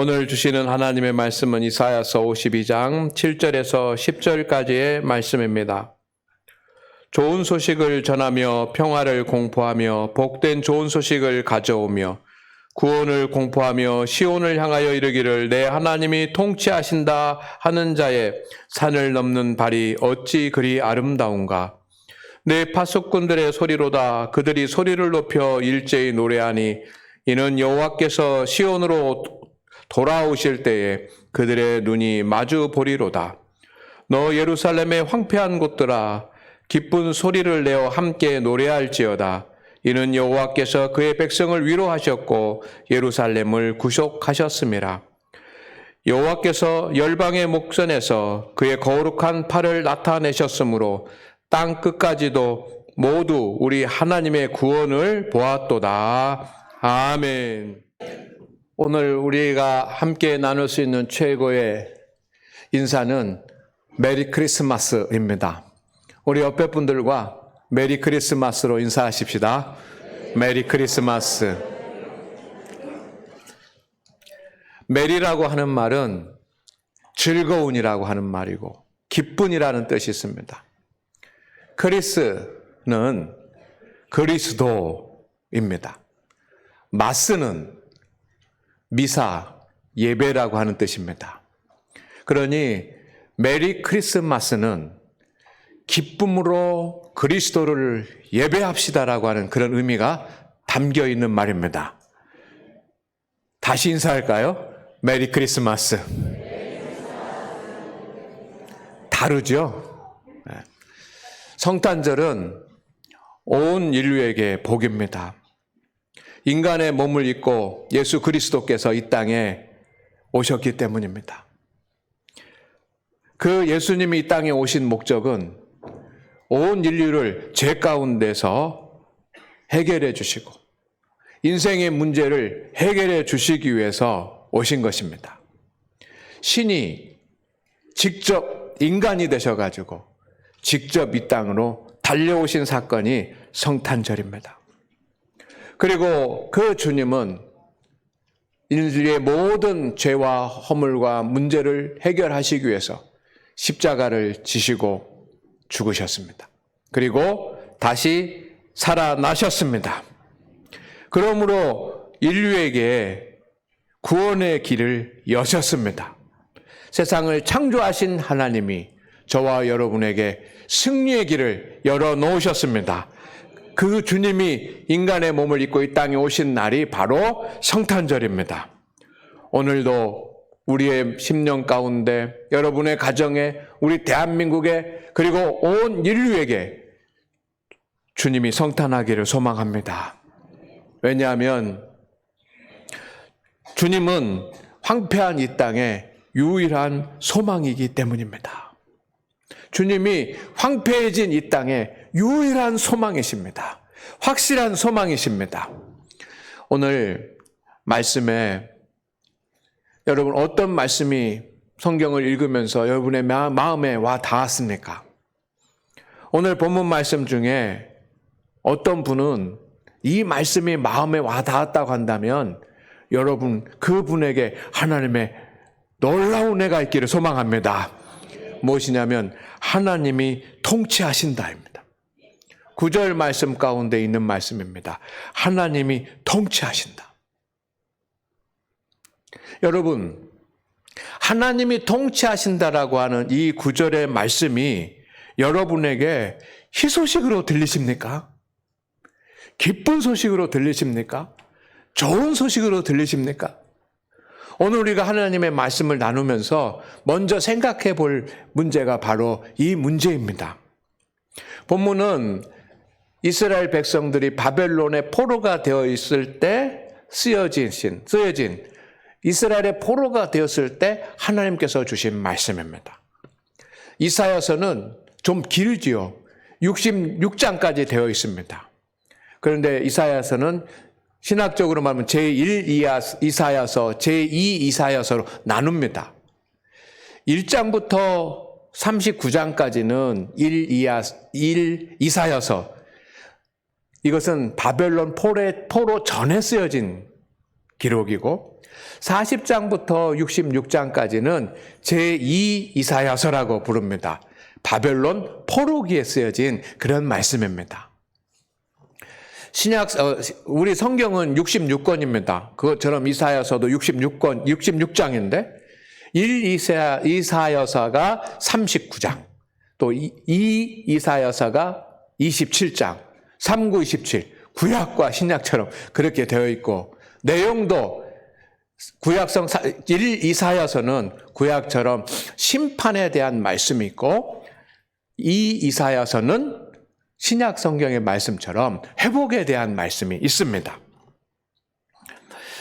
오늘 주시는 하나님의 말씀은 이사야서 52장 7절에서 10절까지의 말씀입니다. 좋은 소식을 전하며 평화를 공포하며 복된 좋은 소식을 가져오며 구원을 공포하며 시온을 향하여 이르기를 내 하나님이 통치하신다 하는 자의 산을 넘는 발이 어찌 그리 아름다운가. 내 파수꾼들의 소리로다. 그들이 소리를 높여 일제히 노래하니 이는 여호와께서 시온으로 돌아오실 때에 그들의 눈이 마주 보리로다. 너 예루살렘의 황폐한 곳들아 기쁜 소리를 내어 함께 노래할지어다. 이는 여호와께서 그의 백성을 위로하셨고 예루살렘을 구속하셨음이라. 여호와께서 열방의 목전에서 그의 거룩한 팔을 나타내셨으므로 땅 끝까지도 모두 우리 하나님의 구원을 보았도다. 아멘. 오늘 우리가 함께 나눌 수 있는 최고의 인사는 메리 크리스마스입니다. 우리 옆에 분들과 메리 크리스마스로 인사하십시다. 메리 크리스마스. 메리라고 하는 말은 즐거운이라고 하는 말이고 기쁜이라는 뜻이 있습니다. 크리스는 그리스도입니다. 마스는 미사, 예배라고 하는 뜻입니다. 그러니 메리 크리스마스는 기쁨으로 그리스도를 예배합시다라고 하는 그런 의미가 담겨 있는 말입니다. 다시 인사할까요? 메리 크리스마스. 다르죠? 성탄절은 온 인류에게 복입니다. 인간의 몸을 입고 예수 그리스도께서 이 땅에 오셨기 때문입니다. 그 예수님이 이 땅에 오신 목적은 온 인류를 죄 가운데서 해결해 주시고 인생의 문제를 해결해 주시기 위해서 오신 것입니다. 신이 직접 인간이 되셔가지고 직접 이 땅으로 달려오신 사건이 성탄절입니다. 그리고 그 주님은 인류의 모든 죄와 허물과 문제를 해결하시기 위해서 십자가를 지시고 죽으셨습니다. 그리고 다시 살아나셨습니다. 그러므로 인류에게 구원의 길을 여셨습니다. 세상을 창조하신 하나님이 저와 여러분에게 승리의 길을 열어놓으셨습니다. 그 주님이 인간의 몸을 입고 이 땅에 오신 날이 바로 성탄절입니다. 오늘도 우리의 심령 가운데, 여러분의 가정에, 우리 대한민국에, 그리고 온 인류에게 주님이 성탄하기를 소망합니다. 왜냐하면 주님은 황폐한 이 땅에 유일한 소망이기 때문입니다. 주님이 황폐해진 이 땅에 유일한 소망이십니다. 확실한 소망이십니다. 오늘 말씀에 여러분 어떤 말씀이 성경을 읽으면서 여러분의 마음에 와 닿았습니까? 오늘 본문 말씀 중에 어떤 분은 이 말씀이 마음에 와 닿았다고 한다면 여러분 그분에게 하나님의 놀라운 은혜가 있기를 소망합니다. 무엇이냐면 하나님이 통치하신다입니다. 9절 말씀 가운데 있는 말씀입니다. 하나님이 통치하신다. 여러분, 하나님이 통치하신다라고 하는 이 9절의 말씀이 여러분에게 희소식으로 들리십니까? 기쁜 소식으로 들리십니까? 좋은 소식으로 들리십니까? 오늘 우리가 하나님의 말씀을 나누면서 먼저 생각해 볼 문제가 바로 이 문제입니다. 본문은 이스라엘 백성들이 바벨론의 포로가 되어 있을 때 쓰여진 이스라엘의 포로가 되었을 때 하나님께서 주신 말씀입니다. 이사야서는 좀 길지요. 66장까지 되어 있습니다. 그런데 이사야서는 신학적으로 말하면 제1 이사야서, 제2 이사야서로 나눕니다. 1장부터 39장까지는 1 이사야서, 이것은 바벨론 포로 전에 쓰여진 기록이고 40장부터 66장까지는 제2 이사야서라고 부릅니다. 바벨론 포로기에 쓰여진 그런 말씀입니다. 우리 성경은 66권입니다. 그것처럼 이사야서도 66장인데 1 이사야서가 39장, 또 2 이사야서가 27장, 3, 9, 27, 구약과 신약처럼 그렇게 되어 있고, 내용도 구약성 1 이사야서는 구약처럼 심판에 대한 말씀이 있고, 2 이사야서는 신약 성경의 말씀처럼 회복에 대한 말씀이 있습니다.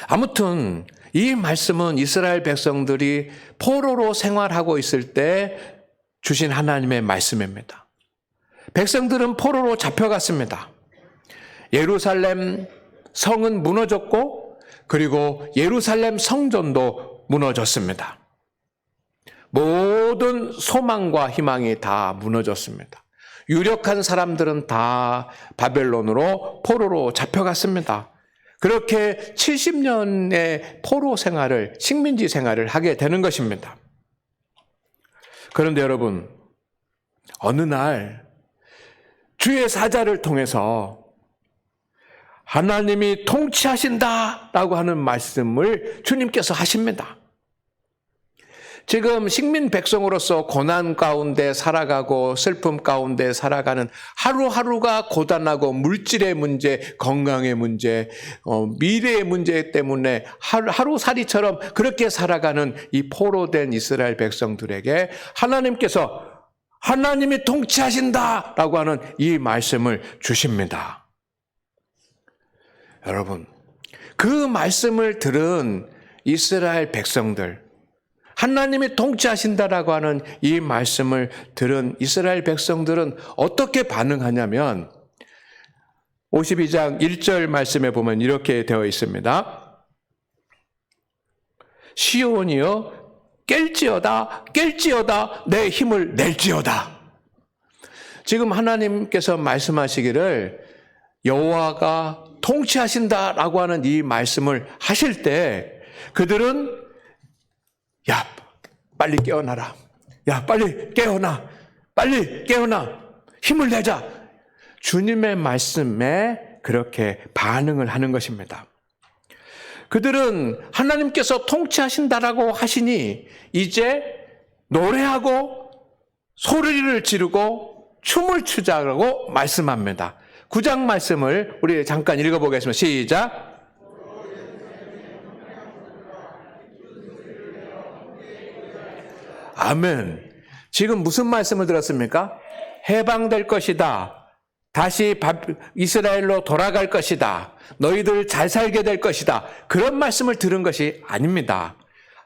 아무튼 이 말씀은 이스라엘 백성들이 포로로 생활하고 있을 때 주신 하나님의 말씀입니다. 백성들은 포로로 잡혀갔습니다. 예루살렘 성은 무너졌고, 그리고 예루살렘 성전도 무너졌습니다. 모든 소망과 희망이 다 무너졌습니다. 유력한 사람들은 다 바벨론으로 포로로 잡혀갔습니다. 그렇게 70년의 포로 생활을, 식민지 생활을 하게 되는 것입니다. 그런데 여러분, 어느 날 주의 사자를 통해서 하나님이 통치하신다라고 하는 말씀을 주님께서 하십니다. 지금 식민 백성으로서 고난 가운데 살아가고 슬픔 가운데 살아가는, 하루하루가 고단하고 물질의 문제, 건강의 문제, 미래의 문제 때문에 하루살이처럼 그렇게 살아가는 이 포로된 이스라엘 백성들에게 하나님께서 하나님이 통치하신다라고 하는 이 말씀을 주십니다. 여러분, 그 말씀을 들은 이스라엘 백성들, 하나님이 통치하신다라고 하는 이 말씀을 들은 이스라엘 백성들은 어떻게 반응하냐면 52장 1절 말씀에 보면 이렇게 되어 있습니다. 시온이여 깰지어다 깰지어다 내 힘을 낼지어다. 지금 하나님께서 말씀하시기를 여호와가 통치하신다라고 하는 이 말씀을 하실 때 그들은 야, 빨리 깨어나라. 야, 빨리 깨어나. 빨리 깨어나. 힘을 내자. 주님의 말씀에 그렇게 반응을 하는 것입니다. 그들은 하나님께서 통치하신다라고 하시니 이제 노래하고 소리를 지르고 춤을 추자라고 말씀합니다. 9장 말씀을 우리 잠깐 읽어보겠습니다. 시작. 아멘. 지금 무슨 말씀을 들었습니까? 해방될 것이다. 다시 이스라엘로 돌아갈 것이다. 너희들 잘 살게 될 것이다. 그런 말씀을 들은 것이 아닙니다.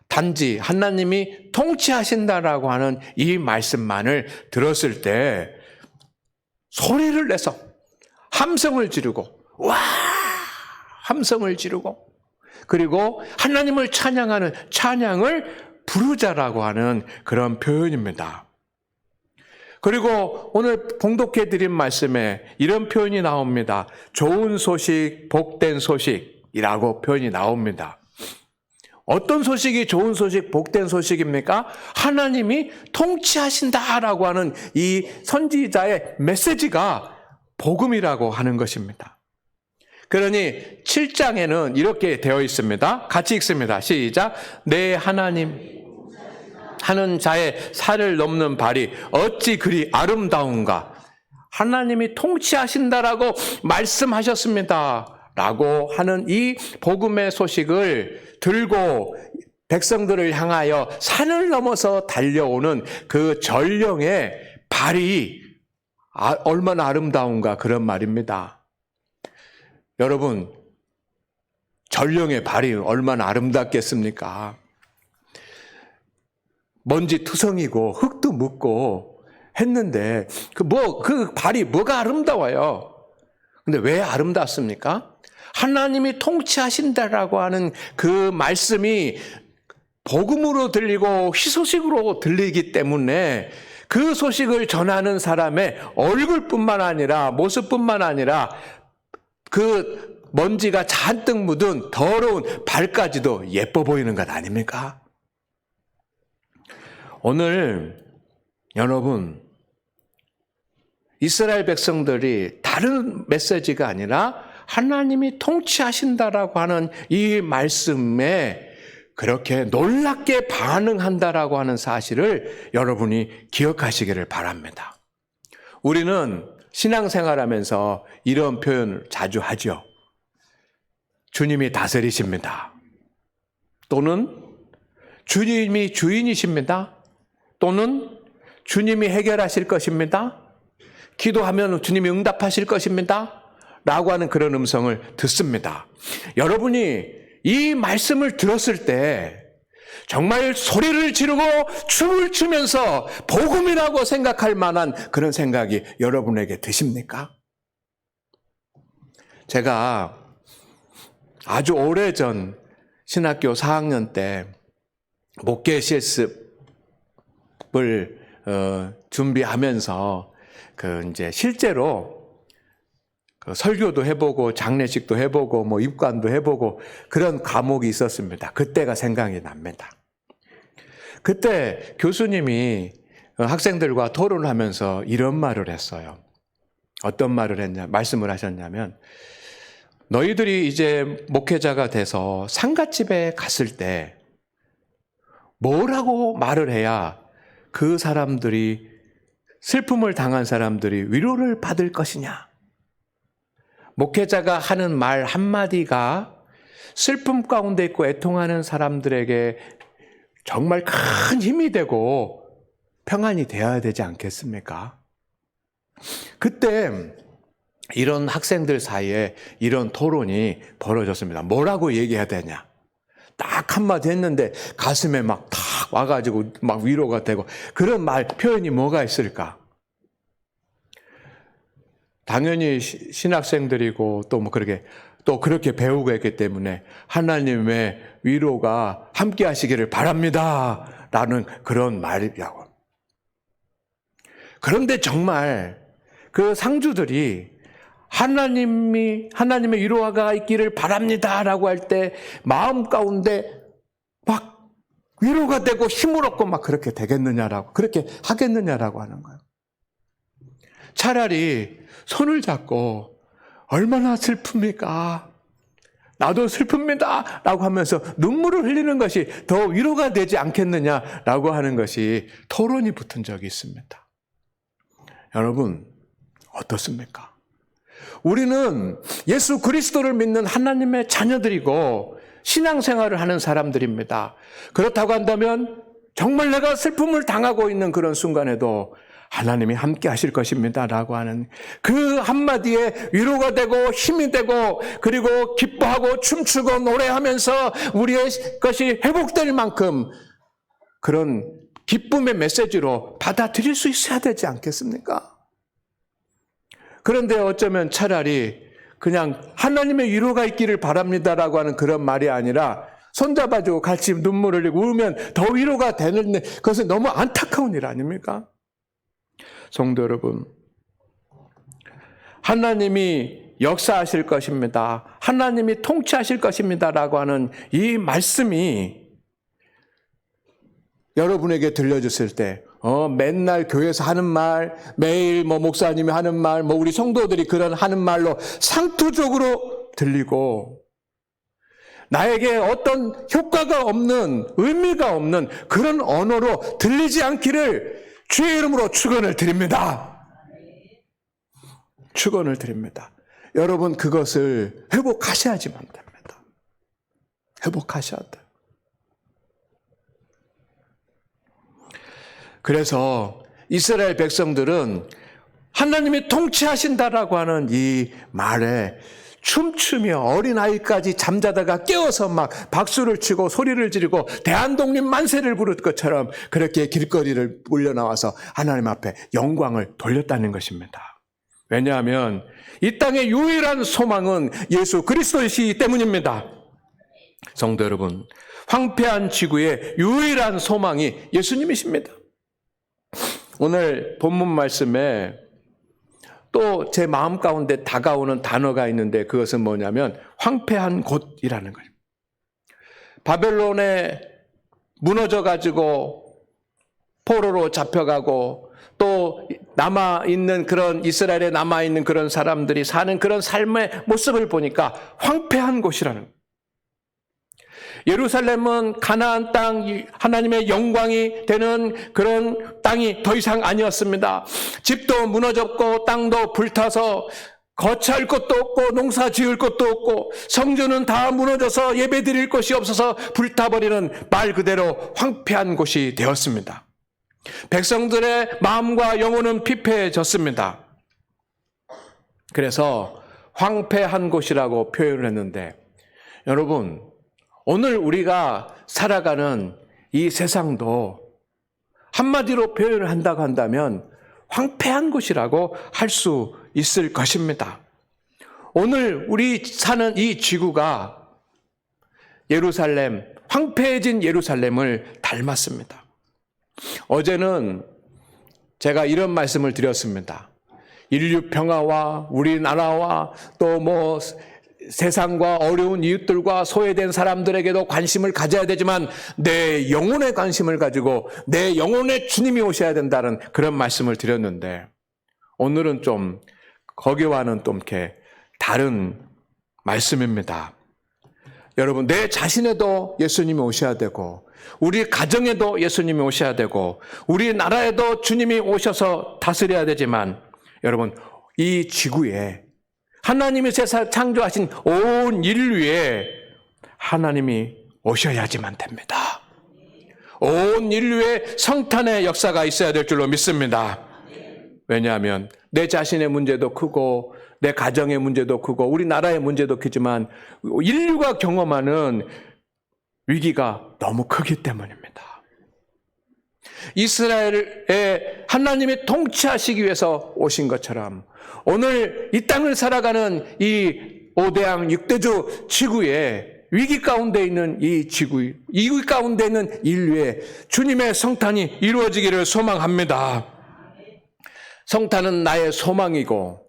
단지 하나님이 통치하신다라고 하는 이 말씀만을 들었을 때 소리를 내서 함성을 지르고 와! 함성을 지르고 그리고 하나님을 찬양하는 찬양을 부르자라고 하는 그런 표현입니다. 그리고 오늘 봉독해 드린 말씀에 이런 표현이 나옵니다. 좋은 소식, 복된 소식이라고 표현이 나옵니다. 어떤 소식이 좋은 소식, 복된 소식입니까? 하나님이 통치하신다라고 하는 이 선지자의 메시지가 복음이라고 하는 것입니다. 그러니 7장에는 이렇게 되어 있습니다. 같이 읽습니다. 시작. 내 하나님 하는 자의 살을 넘는 발이 어찌 그리 아름다운가. 하나님이 통치하신다라고 말씀하셨습니다. 라고 하는 이 복음의 소식을 들고 백성들을 향하여 산을 넘어서 달려오는 그 전령의 발이 얼마나 아름다운가 그런 말입니다. 여러분, 전령의 발이 얼마나 아름답겠습니까? 먼지 투성이고 흙도 묻고 했는데 그 발이 뭐가 아름다워요? 근데 왜 아름답습니까? 하나님이 통치하신다라고 하는 그 말씀이 복음으로 들리고 희소식으로 들리기 때문에 그 소식을 전하는 사람의 얼굴뿐만 아니라 모습뿐만 아니라 그 먼지가 잔뜩 묻은 더러운 발까지도 예뻐 보이는 것 아닙니까? 오늘 여러분, 이스라엘 백성들이 다른 메시지가 아니라 하나님이 통치하신다라고 하는 이 말씀에 그렇게 놀랍게 반응한다라고 하는 사실을 여러분이 기억하시기를 바랍니다. 우리는 신앙생활하면서 이런 표현을 자주 하죠. 주님이 다스리십니다. 또는 주님이 주인이십니다. 또는 주님이 해결하실 것입니다. 기도하면 주님이 응답하실 것입니다. 라고 하는 그런 음성을 듣습니다. 여러분이 이 말씀을 들었을 때 정말 소리를 지르고 춤을 추면서 복음이라고 생각할 만한 그런 생각이 여러분에게 드십니까? 제가 아주 오래전 신학교 4학년 때 목회 실습을 준비하면서 이제 실제로 설교도 해보고 장례식도 해보고 뭐 입관도 해보고 그런 과목이 있었습니다. 그때가 생각이 납니다. 그때 교수님이 학생들과 토론을 하면서 이런 말을 했어요. 어떤 말씀을 하셨냐면, 너희들이 이제 목회자가 돼서 상갓집에 갔을 때 뭐라고 말을 해야 그 사람들이, 슬픔을 당한 사람들이 위로를 받을 것이냐? 목회자가 하는 말 한마디가 슬픔 가운데 있고 애통하는 사람들에게 정말 큰 힘이 되고 평안이 되어야 되지 않겠습니까? 그때 이런 학생들 사이에 이런 토론이 벌어졌습니다. 뭐라고 얘기해야 되냐? 딱 한마디 했는데 가슴에 막 탁 와가지고 막 위로가 되고, 그런 표현이 뭐가 있을까? 당연히 신학생들이고 또 그렇게 배우고 했기 때문에 하나님의 위로가 함께 하시기를 바랍니다. 라는 그런 말이라고. 그런데 정말 그 상주들이 하나님의 위로가 있기를 바랍니다. 라고 할 때 마음 가운데 막 위로가 되고 힘을 얻고 막 그렇게 되겠느냐라고, 그렇게 하겠느냐라고 하는 거예요. 차라리 손을 잡고 얼마나 슬픕니까? 나도 슬픕니다. 라고 하면서 눈물을 흘리는 것이 더 위로가 되지 않겠느냐라고 하는 것이 토론이 붙은 적이 있습니다. 여러분, 어떻습니까? 우리는 예수 그리스도를 믿는 하나님의 자녀들이고 신앙생활을 하는 사람들입니다. 그렇다고 한다면 정말 내가 슬픔을 당하고 있는 그런 순간에도 하나님이 함께 하실 것입니다. 라고 하는 그 한마디에 위로가 되고 힘이 되고, 그리고 기뻐하고 춤추고 노래하면서 우리의 것이 회복될 만큼 그런 기쁨의 메시지로 받아들일 수 있어야 되지 않겠습니까? 그런데 어쩌면 차라리 그냥 하나님의 위로가 있기를 바랍니다라고 하는 그런 말이 아니라 손잡아주고 같이 눈물을 흘리고 울면 더 위로가 되는데, 그것은 너무 안타까운 일 아닙니까? 성도 여러분, 하나님이 역사하실 것입니다. 하나님이 통치하실 것입니다라고 하는 이 말씀이 여러분에게 들려졌을 때, 맨날 교회에서 하는 말, 매일 목사님이 하는 말, 우리 성도들이 그런 하는 말로 상투적으로 들리고, 나에게 어떤 효과가 없는, 의미가 없는 그런 언어로 들리지 않기를 주의 이름으로 축원을 드립니다. 축원을 드립니다. 여러분, 그것을 회복하셔야지만 됩니다. 회복하셔야 돼요. 그래서 이스라엘 백성들은 하나님이 통치하신다라고 하는 이 말에 춤추며 어린아이까지 잠자다가 깨워서 막 박수를 치고 소리를 지르고 대한독립 만세를 부를 것처럼 그렇게 길거리를 몰려나와서 하나님 앞에 영광을 돌렸다는 것입니다. 왜냐하면 이 땅의 유일한 소망은 예수 그리스도이시기 때문입니다. 성도 여러분, 황폐한 지구의 유일한 소망이 예수님이십니다. 오늘 본문 말씀에 또 제 마음 가운데 다가오는 단어가 있는데 그것은 뭐냐면 황폐한 곳이라는 거예요. 바벨론에 무너져가지고 포로로 잡혀가고 또 남아있는 그런 이스라엘에 남아있는 그런 사람들이 사는 그런 삶의 모습을 보니까 황폐한 곳이라는 거예요. 예루살렘은 가나안 땅, 하나님의 영광이 되는 그런 땅이 더 이상 아니었습니다. 집도 무너졌고 땅도 불타서 거처할 것도 없고 농사 지을 것도 없고 성전은 다 무너져서 예배 드릴 곳이 없어서 불타버리는 말 그대로 황폐한 곳이 되었습니다. 백성들의 마음과 영혼은 피폐해졌습니다. 그래서 황폐한 곳이라고 표현을 했는데 여러분, 오늘 우리가 살아가는 이 세상도 한마디로 표현을 한다고 한다면 황폐한 곳이라고 할 수 있을 것입니다. 오늘 우리 사는 이 지구가 예루살렘, 황폐해진 예루살렘을 닮았습니다. 어제는 제가 이런 말씀을 드렸습니다. 인류 평화와 우리나라와 또 세상과 어려운 이웃들과 소외된 사람들에게도 관심을 가져야 되지만 내 영혼에 관심을 가지고 내 영혼에 주님이 오셔야 된다는 그런 말씀을 드렸는데 오늘은 좀 거기와는 좀 이렇게 다른 말씀입니다. 여러분, 내 자신에도 예수님이 오셔야 되고 우리 가정에도 예수님이 오셔야 되고 우리 나라에도 주님이 오셔서 다스려야 되지만 여러분, 이 지구에 하나님이 세상을 창조하신 온 인류에 하나님이 오셔야지만 됩니다. 온 인류의 성탄의 역사가 있어야 될 줄로 믿습니다. 왜냐하면 내 자신의 문제도 크고 내 가정의 문제도 크고 우리나라의 문제도 크지만 인류가 경험하는 위기가 너무 크기 때문입니다. 이스라엘에 하나님이 통치하시기 위해서 오신 것처럼 오늘 이 땅을 살아가는 이 5대양 6대주 지구에 위기 가운데 있는 이 지구, 이 위기 가운데 있는 인류에 주님의 성탄이 이루어지기를 소망합니다. 성탄은 나의 소망이고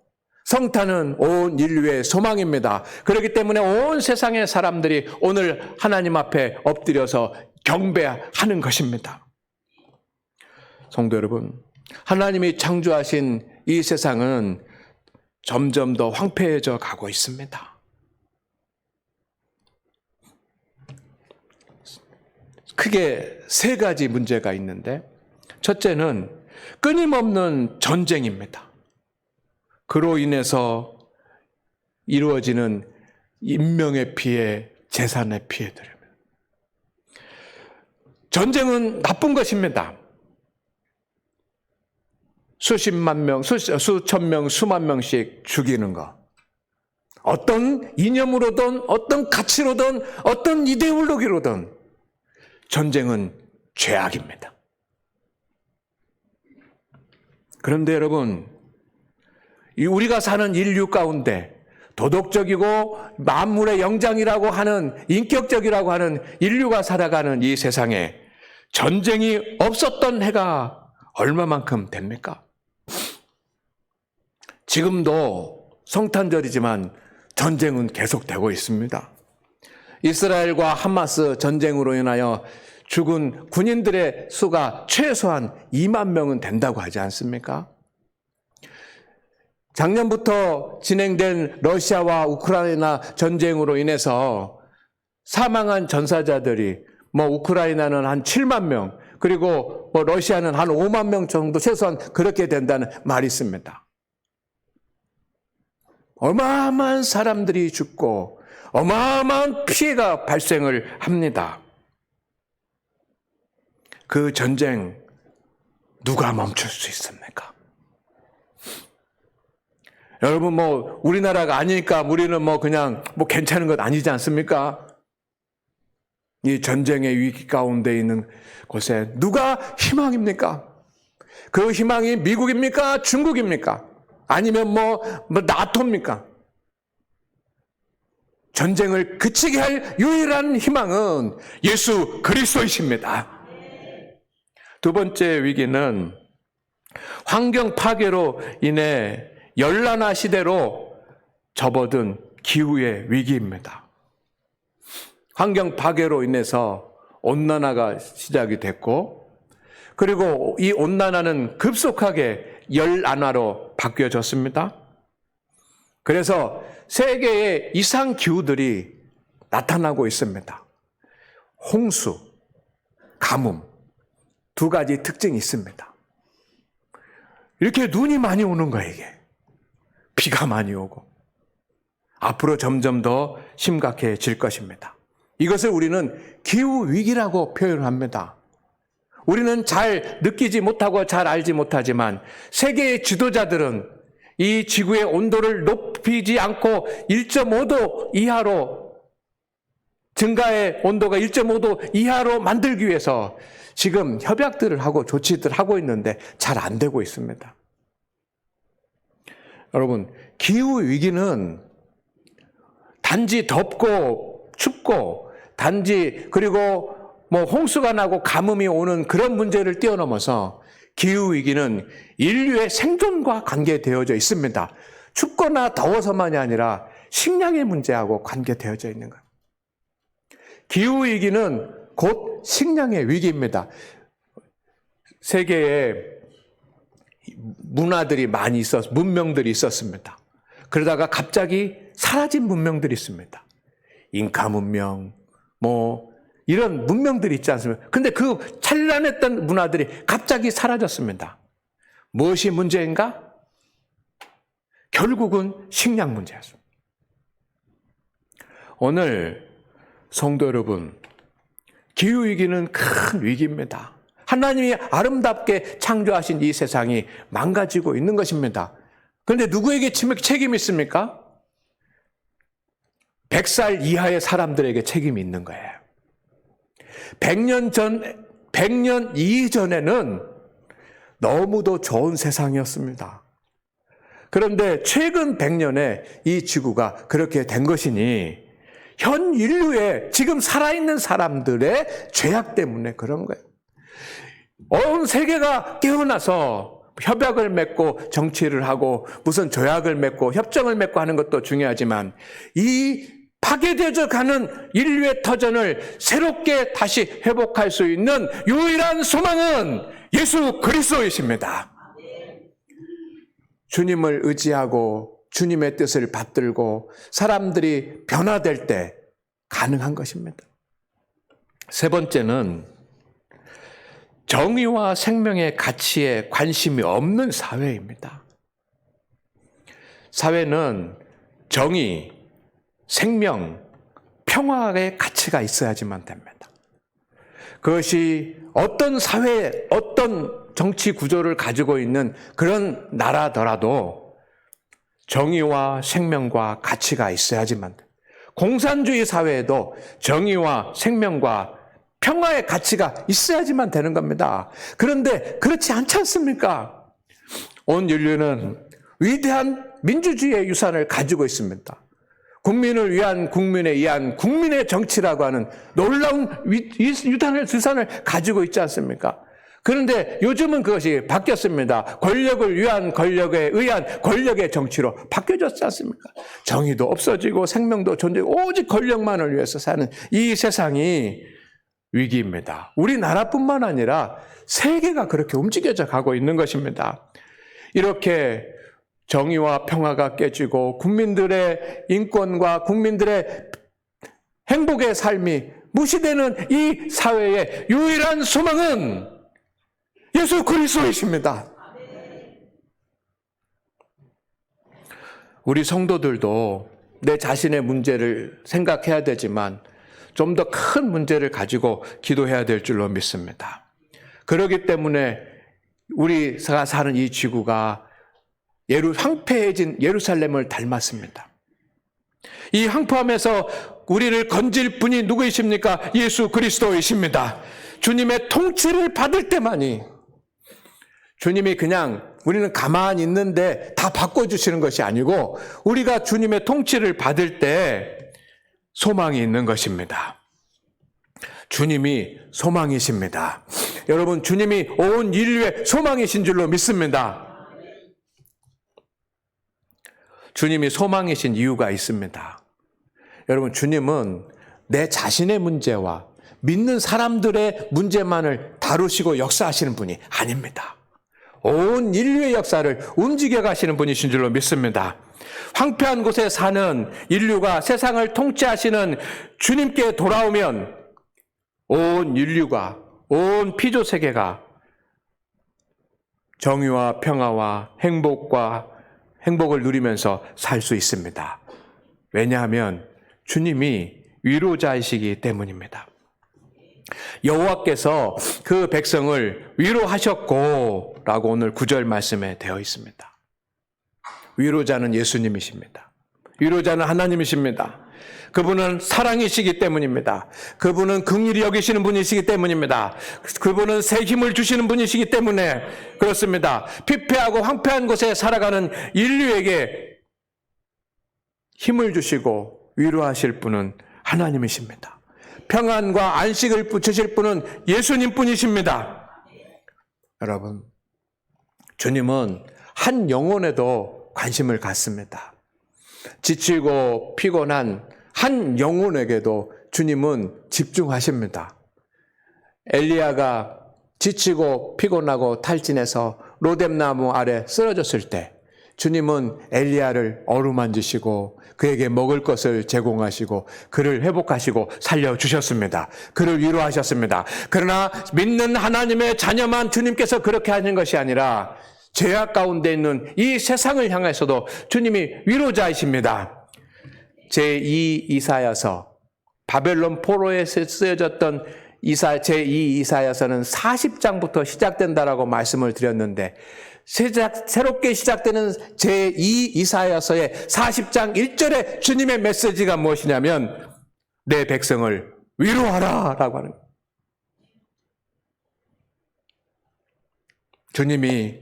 성탄은 온 인류의 소망입니다. 그렇기 때문에 온 세상의 사람들이 오늘 하나님 앞에 엎드려서 경배하는 것입니다. 성도 여러분, 하나님이 창조하신 이 세상은 점점 더 황폐해져 가고 있습니다. 크게 세 가지 문제가 있는데 첫째는 끊임없는 전쟁입니다. 그로 인해서 이루어지는 인명의 피해, 재산의 피해들입니다. 전쟁은 나쁜 것입니다. 수십만 명, 수천 명, 수만 명씩 죽이는 것. 어떤 이념으로든 어떤 가치로든 어떤 이데올로기로든 전쟁은 죄악입니다. 그런데 여러분, 우리가 사는 인류 가운데 도덕적이고 만물의 영장이라고 하는 인격적이라고 하는 인류가 살아가는 이 세상에 전쟁이 없었던 해가 얼마만큼 됩니까? 지금도 성탄절이지만 전쟁은 계속되고 있습니다. 이스라엘과 하마스 전쟁으로 인하여 죽은 군인들의 수가 최소한 2만 명은 된다고 하지 않습니까? 작년부터 진행된 러시아와 우크라이나 전쟁으로 인해서 사망한 전사자들이 우크라이나는 한 7만 명, 그리고 러시아는 한 5만 명 정도 최소한 그렇게 된다는 말이 있습니다. 어마어마한 사람들이 죽고 어마어마한 피해가 발생을 합니다. 그 전쟁 누가 멈출 수 있습니까? 여러분 우리나라가 아니니까 우리는 그냥 괜찮은 것 아니지 않습니까? 이 전쟁의 위기 가운데 있는 곳에 누가 희망입니까? 그 희망이 미국입니까? 중국입니까? 아니면 나토입니까? 전쟁을 그치게 할 유일한 희망은 예수 그리스도이십니다. 두 번째 위기는 환경 파괴로 인해 열난화 시대로 접어든 기후의 위기입니다. 환경 파괴로 인해서 온난화가 시작이 됐고, 그리고 이 온난화는 급속하게 열난화로 바뀌어졌습니다. 그래서 세계의 이상 기후들이 나타나고 있습니다. 홍수, 가뭄, 두 가지 특징이 있습니다. 이렇게 눈이 많이 오는 거예요, 이게. 비가 많이 오고. 앞으로 점점 더 심각해질 것입니다. 이것을 우리는 기후위기라고 표현합니다. 우리는 잘 느끼지 못하고 잘 알지 못하지만 세계의 지도자들은 이 지구의 온도를 높이지 않고 1.5도 이하로, 증가의 온도가 1.5도 이하로 만들기 위해서 지금 협약들을 하고 조치들을 하고 있는데 잘 안 되고 있습니다. 여러분, 기후위기는 단지 덥고 춥고 그리고 홍수가 나고 가뭄이 오는 그런 문제를 뛰어넘어서 기후위기는 인류의 생존과 관계되어져 있습니다. 춥거나 더워서만이 아니라 식량의 문제하고 관계되어져 있는 거예요. 기후위기는 곧 식량의 위기입니다. 세계에 문화들이 많이 문명들이 있었습니다. 그러다가 갑자기 사라진 문명들이 있습니다. 잉카 문명, 이런 문명들이 있지 않습니까? 근데 그 찬란했던 문화들이 갑자기 사라졌습니다. 무엇이 문제인가? 결국은 식량 문제였습니다. 오늘 성도 여러분, 기후위기는 큰 위기입니다. 하나님이 아름답게 창조하신 이 세상이 망가지고 있는 것입니다. 그런데 누구에게 책임이 있습니까? 100살 이하의 사람들에게 책임이 있는 거예요. 100년 이전에는 너무도 좋은 세상이었습니다. 그런데 최근 100년에 이 지구가 그렇게 된 것이니 현 인류의 지금 살아있는 사람들의 죄악 때문에 그런 거예요. 온 세계가 깨어나서 협약을 맺고 정치를 하고 무슨 조약을 맺고 협정을 맺고 하는 것도 중요하지만 이 파괴되어 가는 인류의 터전을 새롭게 다시 회복할 수 있는 유일한 소망은 예수 그리스도이십니다. 주님을 의지하고 주님의 뜻을 받들고 사람들이 변화될 때 가능한 것입니다. 세 번째는 정의와 생명의 가치에 관심이 없는 사회입니다. 사회는 정의, 생명, 평화의 가치가 있어야지만 됩니다. 그것이 어떤 사회, 어떤 정치 구조를 가지고 있는 그런 나라더라도 정의와 생명과 가치가 있어야지만 됩니다. 공산주의 사회에도 정의와 생명과 평화의 가치가 있어야지만 되는 겁니다. 그런데 그렇지 않지 않습니까? 온 인류는 위대한 민주주의의 유산을 가지고 있습니다. 국민을 위한 국민에 의한 국민의 정치라고 하는 놀라운 유산을 가지고 있지 않습니까? 그런데 요즘은 그것이 바뀌었습니다. 권력을 위한 권력에 의한 권력의 정치로 바뀌어졌지 않습니까? 정의도 없어지고 생명도 존재하고 오직 권력만을 위해서 사는 이 세상이 위기입니다. 우리나라뿐만 아니라 세계가 그렇게 움직여져 가고 있는 것입니다. 이렇게 정의와 평화가 깨지고 국민들의 인권과 국민들의 행복의 삶이 무시되는 이 사회의 유일한 소망은 예수 그리스도이십니다. 우리 성도들도 내 자신의 문제를 생각해야 되지만 좀 더 큰 문제를 가지고 기도해야 될 줄로 믿습니다. 그렇기 때문에 우리가 사는 이 지구가 황폐해진 예루살렘을 닮았습니다. 이 황폐함에서 우리를 건질 분이 누구이십니까? 예수 그리스도이십니다. 주님의 통치를 받을 때만이, 주님이 그냥 우리는 가만히 있는데 다 바꿔주시는 것이 아니고 우리가 주님의 통치를 받을 때 소망이 있는 것입니다. 주님이 소망이십니다. 여러분, 주님이 온 인류의 소망이신 줄로 믿습니다. 주님이 소망이신 이유가 있습니다. 여러분, 주님은 내 자신의 문제와 믿는 사람들의 문제만을 다루시고 역사하시는 분이 아닙니다. 온 인류의 역사를 움직여 가시는 분이신 줄로 믿습니다. 황폐한 곳에 사는 인류가 세상을 통치하시는 주님께 돌아오면 온 인류가, 온 피조 세계가 정의와 평화와 행복을 누리면서 살 수 있습니다. 왜냐하면 주님이 위로자이시기 때문입니다. 여호와께서 그 백성을 위로하셨고 라고 오늘 9절 말씀에 되어 있습니다. 위로자는 예수님이십니다. 위로자는 하나님이십니다. 그분은 사랑이시기 때문입니다. 그분은 긍휼히 여기시는 분이시기 때문입니다. 그분은 새 힘을 주시는 분이시기 때문에 그렇습니다. 피폐하고 황폐한 곳에 살아가는 인류에게 힘을 주시고 위로하실 분은 하나님이십니다. 평안과 안식을 주실 분은 예수님 뿐이십니다. 여러분, 주님은 한 영혼에도 관심을 갖습니다. 지치고 피곤한 한 영혼에게도 주님은 집중하십니다. 엘리야가 지치고 피곤하고 탈진해서 로뎀나무 아래 쓰러졌을 때 주님은 엘리야를 어루만지시고 그에게 먹을 것을 제공하시고 그를 회복하시고 살려주셨습니다. 그를 위로하셨습니다. 그러나 믿는 하나님의 자녀만 주님께서 그렇게 하는 것이 아니라 죄악 가운데 있는 이 세상을 향해서도 주님이 위로자이십니다. 제2 이사야서, 바벨론 포로에 쓰여졌던 제2 이사야서는 40장부터 시작된다라고 말씀을 드렸는데 새롭게 시작되는 제2 이사야서의 40장 1절에 주님의 메시지가 무엇이냐면 내 백성을 위로하라 라고 하는 거예요. 주님이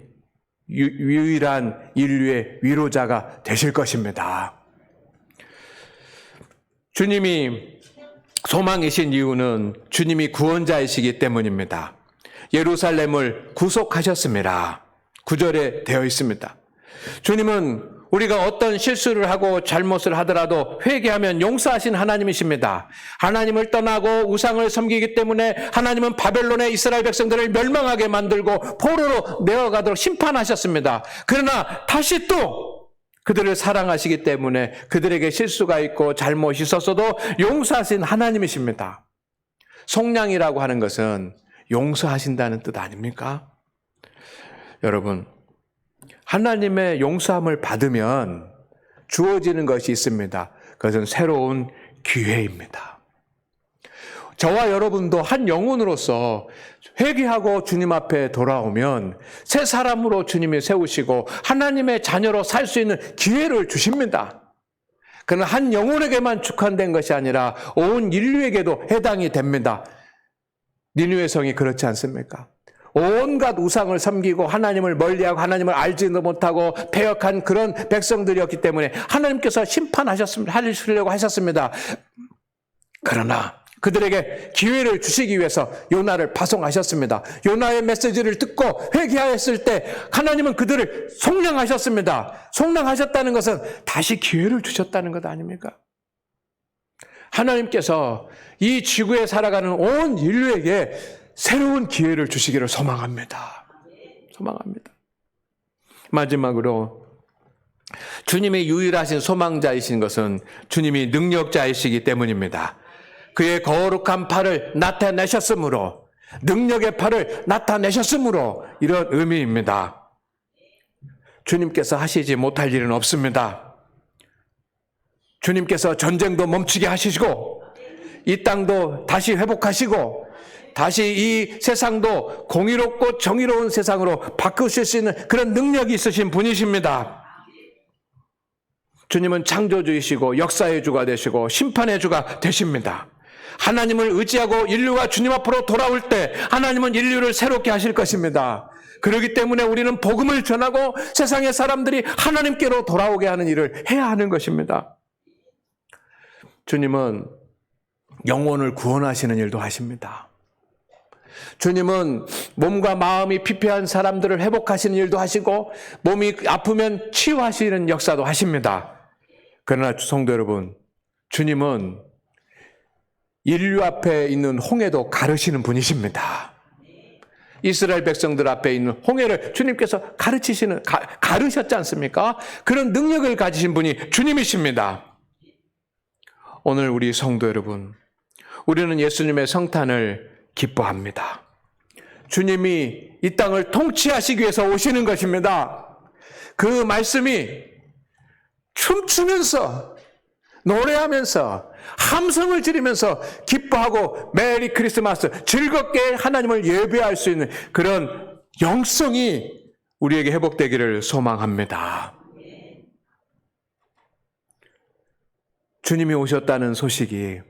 유일한 인류의 위로자가 되실 것입니다. 주님이 소망이신 이유는 주님이 구원자이시기 때문입니다. 예루살렘을 구속하셨습니다. 9절에 되어 있습니다. 주님은 우리가 어떤 실수를 하고 잘못을 하더라도 회개하면 용서하신 하나님이십니다. 하나님을 떠나고 우상을 섬기기 때문에 하나님은 바벨론의 이스라엘 백성들을 멸망하게 만들고 포로로 내어가도록 심판하셨습니다. 그러나 다시 또 그들을 사랑하시기 때문에 그들에게 실수가 있고 잘못이 있었어도 용서하신 하나님이십니다. 속량이라고 하는 것은 용서하신다는 뜻 아닙니까? 여러분, 하나님의 용서함을 받으면 주어지는 것이 있습니다. 그것은 새로운 기회입니다. 저와 여러분도 한 영혼으로서 회개하고 주님 앞에 돌아오면 새 사람으로 주님이 세우시고 하나님의 자녀로 살 수 있는 기회를 주십니다. 그러나 한 영혼에게만 주관된 것이 아니라 온 인류에게도 해당이 됩니다. 니느웨 성이 그렇지 않습니까? 온갖 우상을 섬기고 하나님을 멀리하고 하나님을 알지도 못하고 패역한 그런 백성들이었기 때문에 하나님께서 심판하시려고 하셨습니다. 그러나 그들에게 기회를 주시기 위해서 요나를 파송하셨습니다. 요나의 메시지를 듣고 회개하였을 때 하나님은 그들을 속량하셨습니다. 속량하셨다는 것은 다시 기회를 주셨다는 것 아닙니까? 하나님께서 이 지구에 살아가는 온 인류에게 새로운 기회를 주시기를 소망합니다. 소망합니다. 마지막으로 주님의 유일하신 소망자이신 것은 주님이 능력자이시기 때문입니다. 그의 거룩한 팔을 나타내셨으므로, 능력의 팔을 나타내셨으므로 이런 의미입니다. 주님께서 하시지 못할 일은 없습니다. 주님께서 전쟁도 멈추게 하시고 이 땅도 다시 회복하시고 다시 이 세상도 공의롭고 정의로운 세상으로 바꾸실 수 있는 그런 능력이 있으신 분이십니다. 주님은 창조주이시고 역사의 주가 되시고 심판의 주가 되십니다. 하나님을 의지하고 인류가 주님 앞으로 돌아올 때 하나님은 인류를 새롭게 하실 것입니다. 그렇기 때문에 우리는 복음을 전하고 세상의 사람들이 하나님께로 돌아오게 하는 일을 해야 하는 것입니다. 주님은 영혼을 구원하시는 일도 하십니다. 주님은 몸과 마음이 피폐한 사람들을 회복하시는 일도 하시고 몸이 아프면 치유하시는 역사도 하십니다. 그러나 성도 여러분, 주님은 인류 앞에 있는 홍해도 가르시는 분이십니다. 이스라엘 백성들 앞에 있는 홍해를 주님께서 가르셨지 않습니까? 그런 능력을 가지신 분이 주님이십니다. 오늘 우리 성도 여러분, 우리는 예수님의 성탄을 기뻐합니다. 주님이 이 땅을 통치하시기 위해서 오시는 것입니다. 그 말씀이 춤추면서 노래하면서 함성을 지르면서 기뻐하고 메리 크리스마스 즐겁게 하나님을 예배할 수 있는 그런 영성이 우리에게 회복되기를 소망합니다. 주님이 오셨다는 소식이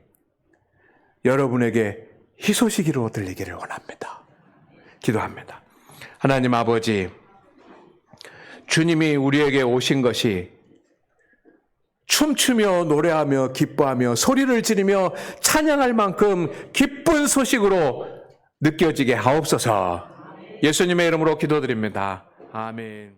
여러분에게 희소식으로 들리기를 원합니다. 기도합니다. 하나님 아버지, 주님이 우리에게 오신 것이 춤추며 노래하며 기뻐하며 소리를 지르며 찬양할 만큼 기쁜 소식으로 느껴지게 하옵소서. 예수님의 이름으로 기도드립니다. 아멘.